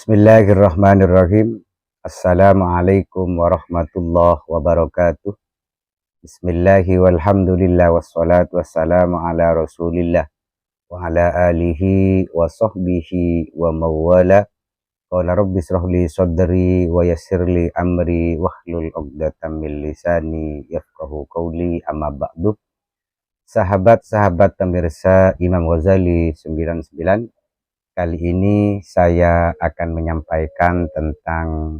Bismillahirrahmanirrahim. Assalamualaikum warahmatullahi wabarakatuh. Bismillahi walhamdulillah wassalatu wassalamu ala rasulillah wa ala alihi wa sahbihi wa mawala. Qala rabbi shrahli sadri wa yassirli amri wahlul 'uqdatam min lisani yafqahu qawli, amma ba'du. Sahabat-sahabat pemirsa Imam Ghazali 99, kali ini saya akan menyampaikan tentang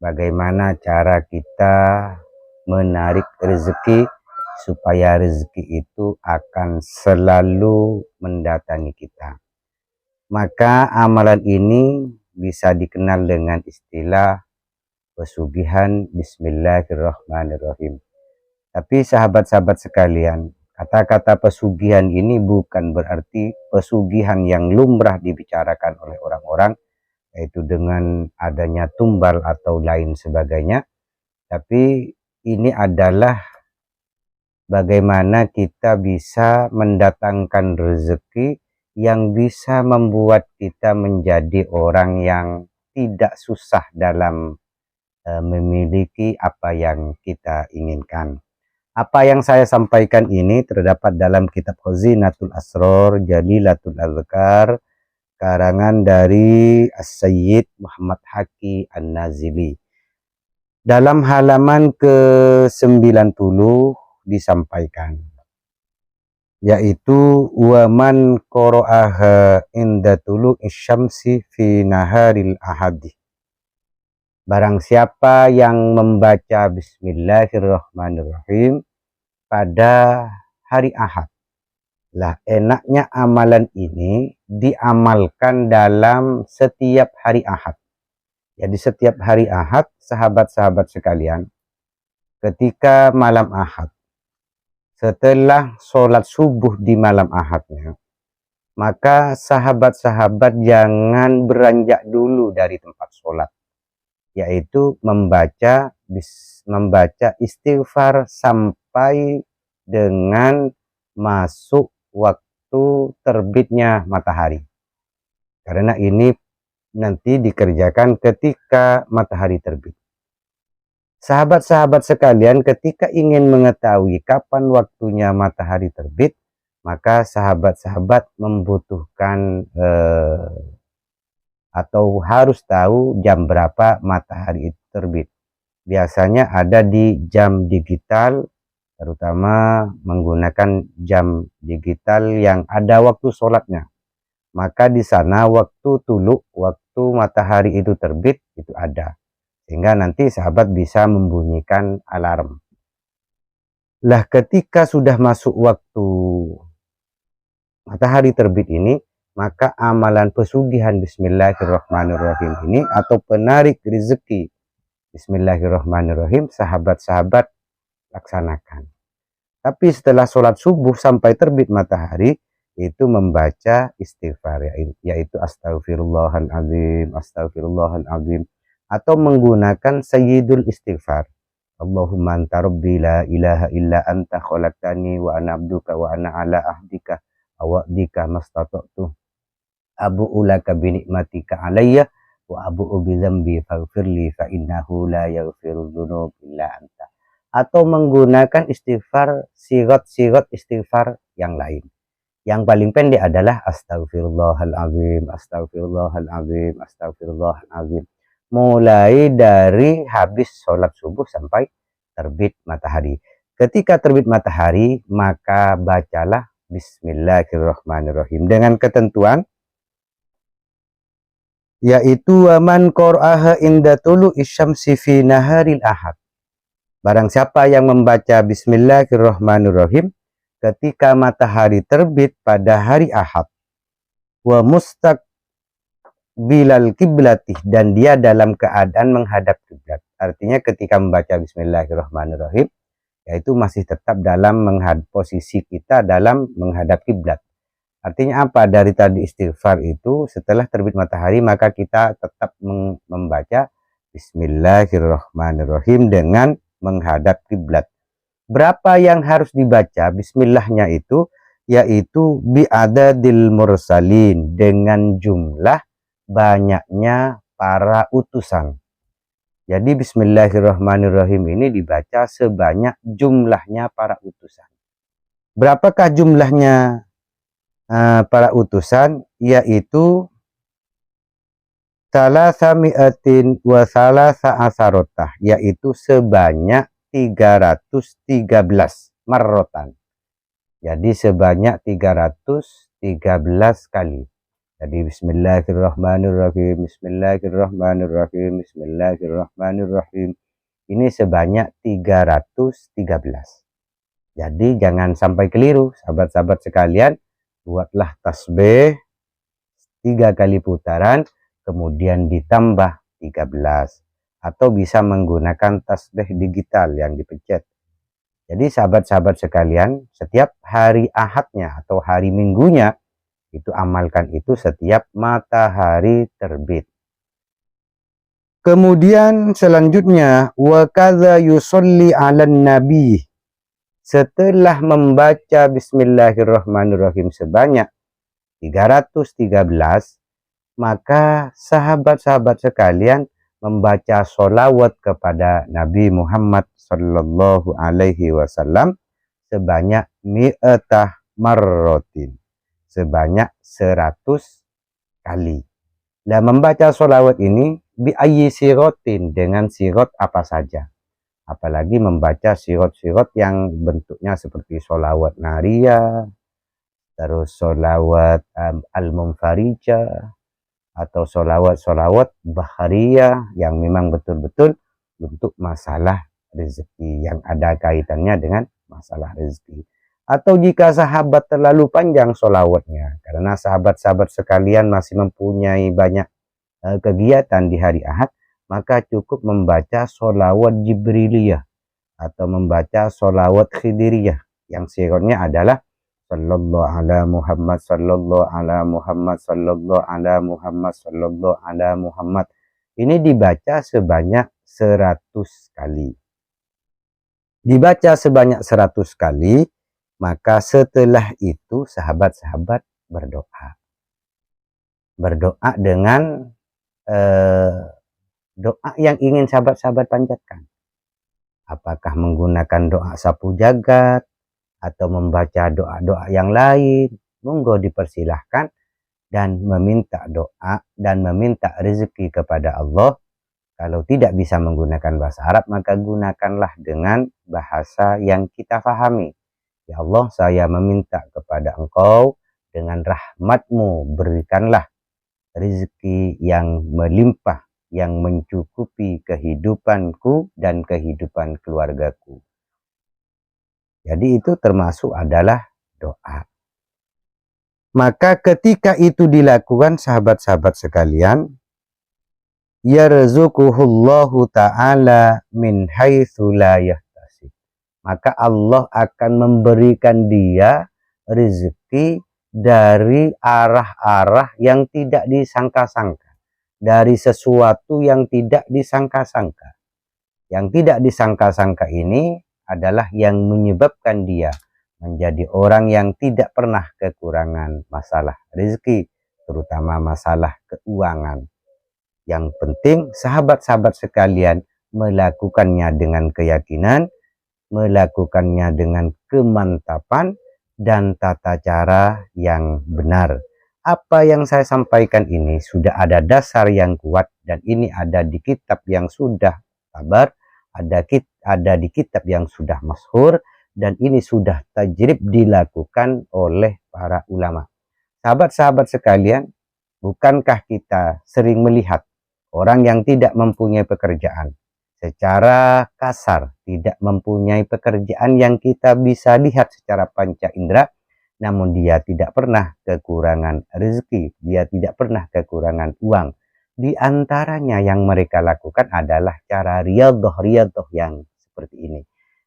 bagaimana cara kita menarik rezeki supaya rezeki itu akan selalu mendatangi kita. Maka amalan ini bisa dikenal dengan istilah pesugihan Bismillahirrahmanirrahim. Tapi sahabat-sahabat sekalian, kata-kata pesugihan ini bukan berarti pesugihan yang lumrah dibicarakan oleh orang-orang, yaitu dengan adanya tumbal atau lain sebagainya. Tapi ini adalah bagaimana kita bisa mendatangkan rezeki yang bisa membuat kita menjadi orang yang tidak susah dalam memiliki apa yang kita inginkan. Apa yang saya sampaikan ini terdapat dalam kitab Khazinatul Asrar Jalilatul Azkar karangan dari As-Sayyid Muhammad Haqi An-Nazili. Dalam halaman ke-90 disampaikan, yaitu waman qara'aha inda tulu'is syamsi fi naharil ahadi. Barang siapa yang membaca Bismillahirrahmanirrahim pada hari Ahad. Lah, enaknya amalan ini diamalkan dalam setiap hari Ahad. Jadi setiap hari Ahad, sahabat-sahabat sekalian, ketika malam Ahad, setelah sholat subuh di malam Ahadnya, maka sahabat-sahabat jangan beranjak dulu dari tempat sholat, yaitu membaca istighfar sampai dengan masuk waktu terbitnya matahari. Karena ini nanti dikerjakan ketika matahari terbit. Sahabat-sahabat sekalian, ketika ingin mengetahui kapan waktunya matahari terbit, maka sahabat-sahabat membutuhkan atau harus tahu jam berapa matahari itu terbit. Biasanya ada di jam digital, terutama menggunakan jam digital yang ada waktu sholatnya. Maka di sana waktu tuluk, waktu matahari itu terbit, itu ada. Sehingga nanti sahabat bisa membunyikan alarm. Lah, ketika sudah masuk waktu matahari terbit ini, maka amalan pesugihan Bismillahirrahmanirrahim ini atau penarik rezeki Bismillahirrahmanirrahim, sahabat-sahabat laksanakan. Tapi setelah sholat subuh sampai terbit matahari, itu membaca istighfar, yaitu astaghfirullahaladzim, astaghfirullahaladzim, atau menggunakan sayyidul istighfar. Allahumma anta rabbi la ilaha illa anta khalaqtani wa ana abduka wa ana ala ahdika awadika mastata'tu abu'u laka binikmatika alayya wa abu'u bidzambi faghfirli fa innahu la yaghfiru dzunub illa anta. Atau menggunakan istighfar, sigat-sigat istighfar yang lain. Yang paling pendek adalah astaghfirullahaladzim, astaghfirullahaladzim, astaghfirullahaladzim. Mulai dari habis sholat subuh sampai terbit matahari. Ketika terbit matahari, maka bacalah Bismillahirrahmanirrahim dengan ketentuan, yaitu waman qara'aha inda tulu'is syamsi fi naharil ahad. Barang siapa yang membaca Bismillahirrahmanirrahim ketika matahari terbit pada hari Ahad, wa mustaqbilal qiblatih, dan dia dalam keadaan menghadap kiblat. Artinya ketika membaca Bismillahirrahmanirrahim, yaitu masih tetap dalam posisi kita dalam menghadap kiblat. Artinya apa? Dari tadi istighfar itu setelah terbit matahari, maka kita tetap membaca Bismillahirrahmanirrahim dengan menghadap kiblat. Berapa yang harus dibaca bismillahnya itu? Yaitu bi'adadil mursalin, dengan jumlah banyaknya para utusan. Jadi bismillahirrahmanirrahim ini dibaca sebanyak jumlahnya para utusan. Berapakah jumlahnya para utusan? Yaitu salasa mi'atin wa salasa asarotah, yaitu sebanyak 313 marrotan. Jadi sebanyak 313 kali. Jadi bismillahirrahmanirrahim, bismillahirrahmanirrahim, bismillahirrahmanirrahim. Ini sebanyak 313. Jadi jangan sampai keliru, sahabat-sahabat sekalian. Buatlah tasbih 3 kali putaran, kemudian ditambah 13. Atau bisa menggunakan tasbih digital yang dipencet. Jadi sahabat-sahabat sekalian, setiap hari Ahadnya atau hari Minggunya, itu amalkan itu setiap matahari terbit. Kemudian selanjutnya, wa kadza yusolli 'alan nabi. Setelah membaca bismillahirrahmanirrahim sebanyak 313, maka sahabat-sahabat sekalian membaca sholawat kepada Nabi Muhammad sallallahu alaihi wasallam sebanyak mi'atah marrotin, sebanyak 100 kali. Nah, membaca sholawat ini bi ayyi sirotin, dengan sirot apa saja. Apalagi membaca sirot-sirot yang bentuknya seperti sholawat nariyah, terus sholawat al-munfarijah, atau sholawat-sholawat bahariyah yang memang betul-betul untuk masalah rezeki, yang ada kaitannya dengan masalah rezeki. Atau jika sahabat terlalu panjang sholawatnya, karena sahabat-sahabat sekalian masih mempunyai banyak kegiatan di hari Ahad, maka cukup membaca sholawat Jibriliyah atau membaca sholawat Khidiriyah yang sirotnya adalah sallallahu ala Muhammad, sallallahu ala Muhammad, sallallahu ala Muhammad, sallallahu ala Muhammad. Ini dibaca sebanyak 100 kali. Dibaca sebanyak 100 kali, maka setelah itu sahabat-sahabat berdoa. Berdoa dengan doa yang ingin sahabat-sahabat panjatkan. Apakah menggunakan doa sapu jagat atau membaca doa-doa yang lain, monggo dipersilahkan, dan meminta doa dan meminta rezeki kepada Allah. Kalau tidak bisa menggunakan bahasa Arab, maka gunakanlah dengan bahasa yang kita pahami. Ya Allah, saya meminta kepada Engkau dengan rahmat-Mu, berikanlah rezeki yang melimpah, yang mencukupi kehidupanku dan kehidupan keluargaku. Jadi itu termasuk adalah doa. Maka ketika itu dilakukan, sahabat-sahabat sekalian, yarzuquhullahu ta'ala min haitsu la yahtasib. Maka Allah akan memberikan dia rezeki dari arah-arah yang tidak disangka-sangka, dari sesuatu yang tidak disangka-sangka. Yang tidak disangka-sangka ini adalah yang menyebabkan dia menjadi orang yang tidak pernah kekurangan masalah rezeki, terutama masalah keuangan. Yang penting sahabat-sahabat sekalian melakukannya dengan keyakinan, melakukannya dengan kemantapan dan tata cara yang benar. Apa yang saya sampaikan ini sudah ada dasar yang kuat, dan ini ada di kitab yang sudah sabar, ada di kitab yang sudah masyhur, dan ini sudah tajrib dilakukan oleh para ulama. Sahabat-sahabat sekalian, bukankah kita sering melihat orang yang tidak mempunyai pekerjaan, secara kasar tidak mempunyai pekerjaan yang kita bisa lihat secara panca indera, namun dia tidak pernah kekurangan rezeki, dia tidak pernah kekurangan uang. Di antaranya yang mereka lakukan adalah cara riyadhah yang seperti ini.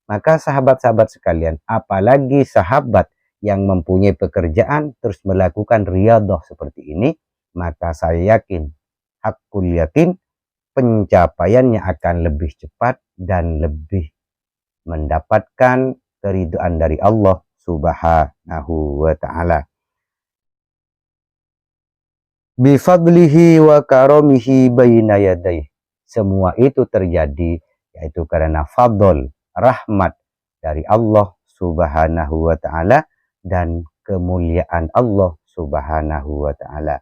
Maka sahabat-sahabat sekalian, apalagi sahabat yang mempunyai pekerjaan terus melakukan riyadhah seperti ini, maka saya yakin, hakul yakin, pencapaiannya akan lebih cepat dan lebih mendapatkan keridhaan dari Allah Subhanahu wa ta'ala. bifadlihi wa karamihi baina yadayh. Semua itu terjadi yaitu karena fadl, rahmat dari Allah Subhanahu wa taala dan kemuliaan Allah Subhanahu wa taala.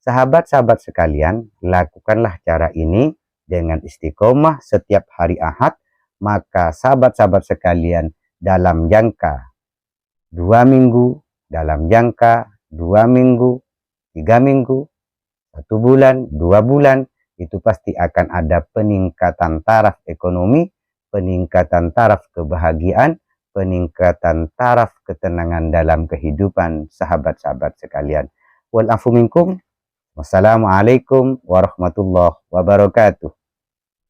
Sahabat-sahabat sekalian, lakukanlah cara ini dengan istiqomah setiap hari Ahad, maka sahabat-sahabat sekalian dalam jangka 2 minggu, dalam jangka 2 minggu, 3 minggu, 1 bulan, 2 bulan, itu pasti akan ada peningkatan taraf ekonomi, peningkatan taraf kebahagiaan, peningkatan taraf ketenangan dalam kehidupan sahabat-sahabat sekalian. Wal afu minkum. Wassalamualaikum warahmatullahi wabarakatuh.